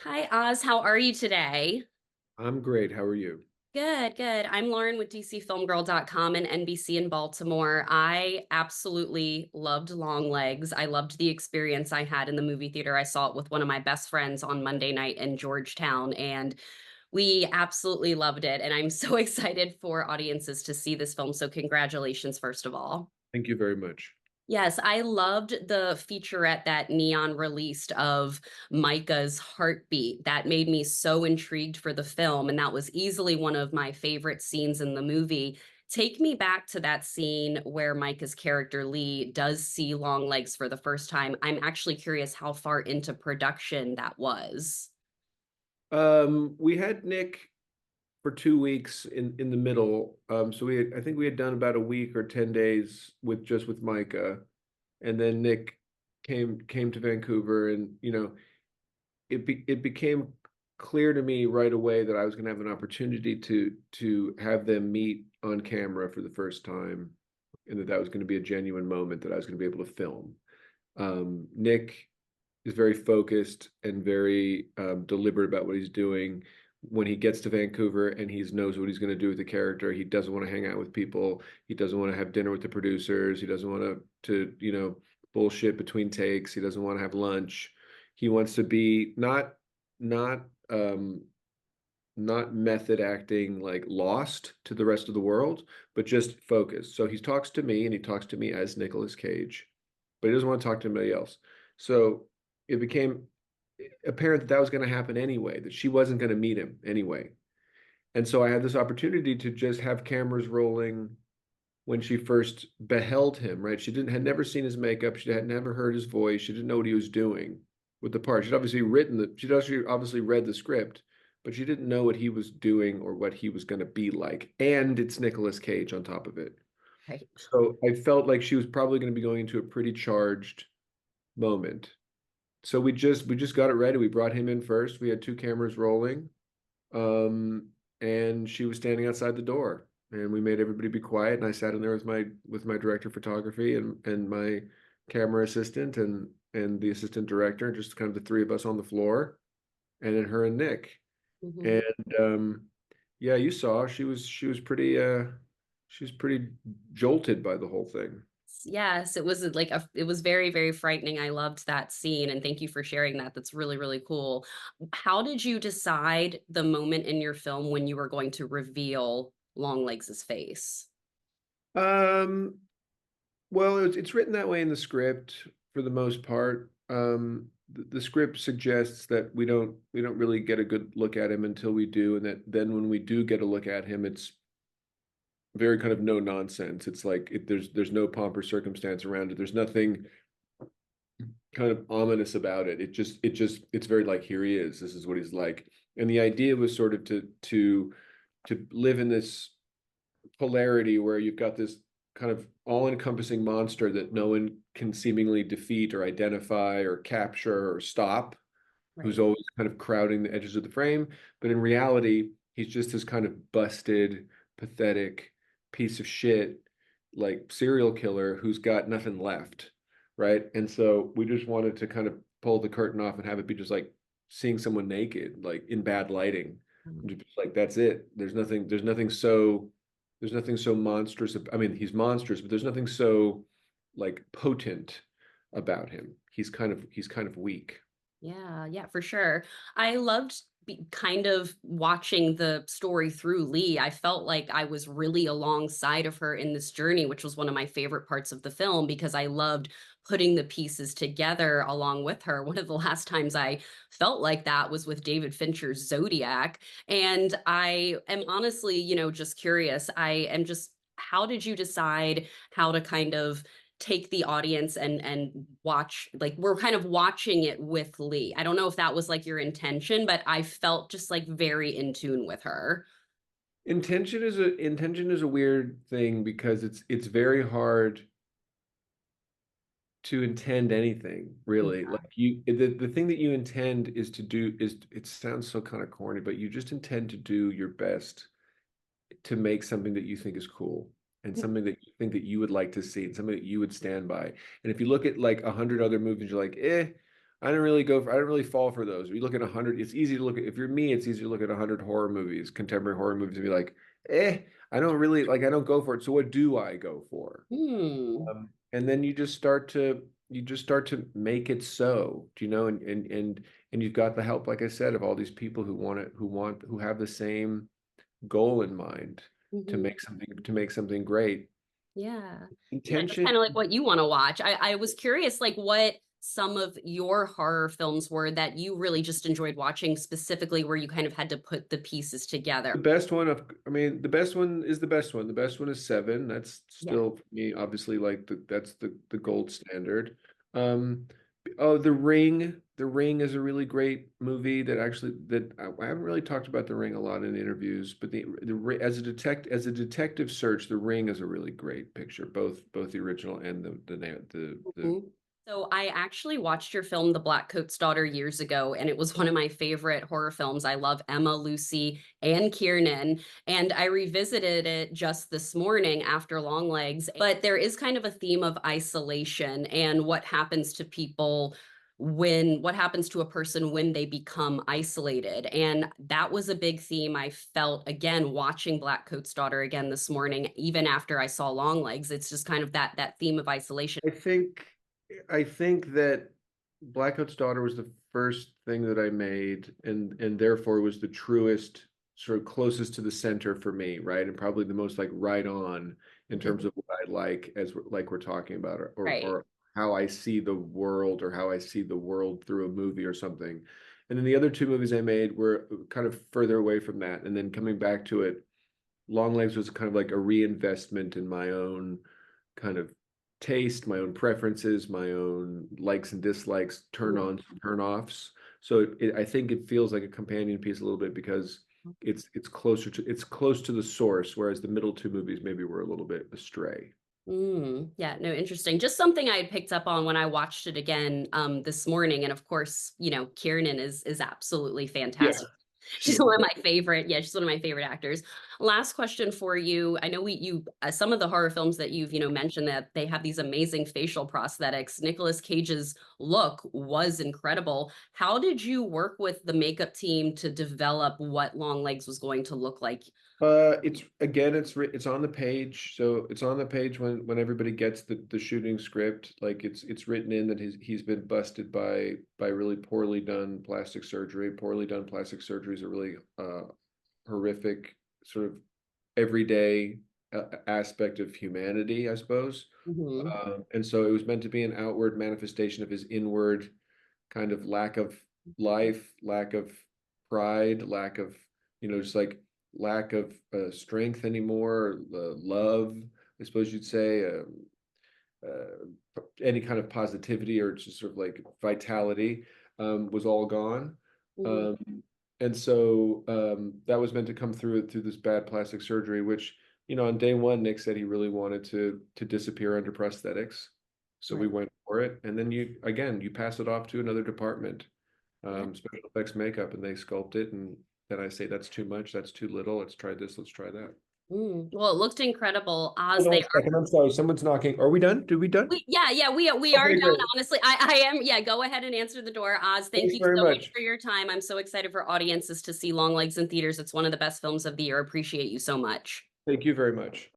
Hi, Oz. How are you today? I'm great. How are you? Good, good. I'm Lauren with DCFilmGirl.com and NBC in Baltimore. I absolutely loved Longlegs. I loved the experience I had in the movie theater. I saw it with one of my best friends on Monday night in Georgetown, and we absolutely loved it. And I'm so excited for audiences to see this film. So, congratulations, first of all. Thank you very much. Yes, I loved the featurette that Neon released of Maika's heartbeat. That made me so intrigued for the film, and that was easily one of my favorite scenes in the movie. Take me back to that scene where Maika's character Lee does see Longlegs for the first time. I'm actually curious how far into production that was. We had Nick for 2 weeks in the middle. So I think we had done about a week or 10 days with Micah, and then Nick came to Vancouver, and it became clear to me right away that I was going to have an opportunity to have them meet on camera for the first time, and that was going to be a genuine moment that I was going to be able to film. Nick is very focused and very deliberate about what he's doing. When he gets to Vancouver and he knows what he's going to do with the character, he doesn't want to hang out with people. He doesn't want to have dinner with the producers. He doesn't want to bullshit between takes. He doesn't want to have lunch. He wants to be not um, not method acting like lost to the rest of the world, but just focused. So he talks to me and he talks to me as Nicolas Cage, but he doesn't want to talk to anybody else. So it became apparent that that was going to happen anyway, that she wasn't going to meet him anyway. And so I had this opportunity to just have cameras rolling when she first beheld him, right? She didn't had never seen his makeup, she had never heard his voice, she didn't know what he was doing with the part. She'd obviously read the script, but she didn't know what he was doing or what he was going to be like. And it's Nicolas Cage on top of it. Right. So I felt like she was probably going to be going into a pretty charged moment. So we just got it ready. We brought him in first. We had two cameras rolling. Um, and she was standing outside the door, and we made everybody be quiet. And I sat in there with my director of photography and my camera assistant and the assistant director, just kind of the three of us on the floor, and then her and Nick. Mhm. And yeah, you saw she was pretty jolted by the whole thing. Yes, it was like it was very, very frightening. I loved that scene and thank you for sharing that. That's really, really cool. How did you decide the moment in your film when you were going to reveal Longlegs' face? Um, Well, it's written that way in the script for the most part. The script suggests that we don't really get a good look at him until we do, and that then when we do get a look at him, it's very kind of no nonsense. It's like there's no pomp or circumstance around it. There's nothing kind of ominous about it. It's very like here he is. This is what he's like. And the idea was sort of to live in this polarity where you've got this kind of all-encompassing monster that no one can seemingly defeat or identify or capture or stop, who's Right. always kind of crowding the edges of the frame. But in reality, he's just this kind of busted, pathetic piece of shit, like serial killer who's got nothing left, right? And so we just wanted to kind of pull the curtain off and have it be just like seeing someone naked, like in bad lighting. And just like that's it. There's nothing so monstrous. I mean, he's monstrous, but there's nothing so like potent about him. He's kind of weak. Yeah, yeah, for sure. I loved kind of watching the story through Lee. I felt like I was really alongside of her in this journey, which was one of my favorite parts of the film because I loved putting the pieces together along with her. One of the last times I felt like that was with David Fincher's Zodiac. And I am honestly, just curious. I am just, how did you decide how to kind of take the audience and watch, like we're kind of watching it with Lee. I don't know if that was like your intention, but I felt just like very in tune with her. Intention is a weird thing because it's very hard to intend anything, really. Like the thing that you intend is to do is it sounds so kind of corny, but you just intend to do your best to make something that you think is cool and something that you think that you would like to see and something that you would stand by. And if you look at like 100 other movies, you're like, I didn't really fall for those. If you look at 100, it's easy to look at, if you're me, it's easy to look at 100 horror movies, contemporary horror movies, and be like, I don't really, like, I don't go for it. So what do I go for? Hmm. And then you just start to make it so, do you know, and you've got the help, like I said, of all these people who want it, who have the same goal in mind Hmm. to make something great. Yeah. Yeah, just Intention. kind of like what you want to watch. I was curious, like, what some of your horror films were that you really just enjoyed watching, specifically where you kind of had to put the pieces together. The best one of, I mean, the best one is the best one. The best one is Seven. That's Yeah. still for me, obviously, like that's the gold standard. Um, oh, The Ring. The Ring is a really great movie that actually that I haven't really talked about The Ring a lot in interviews, but as a detective search, The Ring is a really great picture, both the original and the Mhm. So I actually watched your film, The Black Coat's Daughter, years ago, and it was one of my favorite horror films. I love Emma, Lucy, and Kiernan, and I revisited it just this morning after Longlegs. But there is kind of a theme of isolation and what happens to people what happens to a person when they become isolated. And that was a big theme I felt again watching Black Coat's Daughter again this morning, even after I saw Longlegs. It's just kind of that theme of isolation. I think I think that Blackout's Daughter was the first thing that I made, and therefore was the truest, sort of closest to the center for me, right? And probably the most like right on in terms of what I like, as like we're talking about, Right. or how I see the world, or how I see the world through a movie or something. And then the other two movies I made were kind of further away from that, and then coming back to it, Longlegs was kind of like a reinvestment in my own kind of taste, my own preferences, my own likes and dislikes, turn ons and turn offs. So I think it feels like a companion piece a little bit because it's close to the source, whereas the middle two movies maybe were a little bit astray. Yeah, no, interesting. Just something I had picked up on when I watched it again this morning. And of course, Kiernan is absolutely Yeah, fantastic. She's she's one of my favorite. Yeah, she's one of my favorite actors. Last question for you. I know you some of the horror films that you've, mentioned that they have these amazing facial prosthetics. Nicolas Cage's look was incredible. How did you work with the makeup team to develop what Longlegs was going to look like? it's again, it's on the page. So it's on the page when everybody gets the shooting script. Like it's written in that he's been busted by really poorly done plastic surgery. Poorly done plastic surgery is a really horrific sort of everyday aspect of humanity, I suppose. Hmm. And so it was meant to be an outward manifestation of his inward kind of lack of life, lack of pride, lack of, just like lack of strength anymore, love, I suppose you'd say, any kind of positivity or just sort of like vitality was all gone. Hmm. Um, and so that was meant to come through this bad plastic surgery, which, on day one, Nick said he really wanted to disappear under prosthetics. So we Right. went for it. And then you pass it off to another department, Yeah. special effects makeup, and they sculpt it. And then I say, that's too much, that's too little. Let's try this, let's try that. Well, it looked incredible. Hold Oz, on they a are. second. I'm sorry. Someone's knocking. Are we done? Did we done? Yeah, we are Okay, done. great. Honestly, I am. Yeah, go ahead and answer the door, Oz. Thank Thanks you very so much much. for your time. I'm so excited for audiences to see Longlegs in theaters. It's one of the best films of the year. Appreciate you so much. Thank you very much.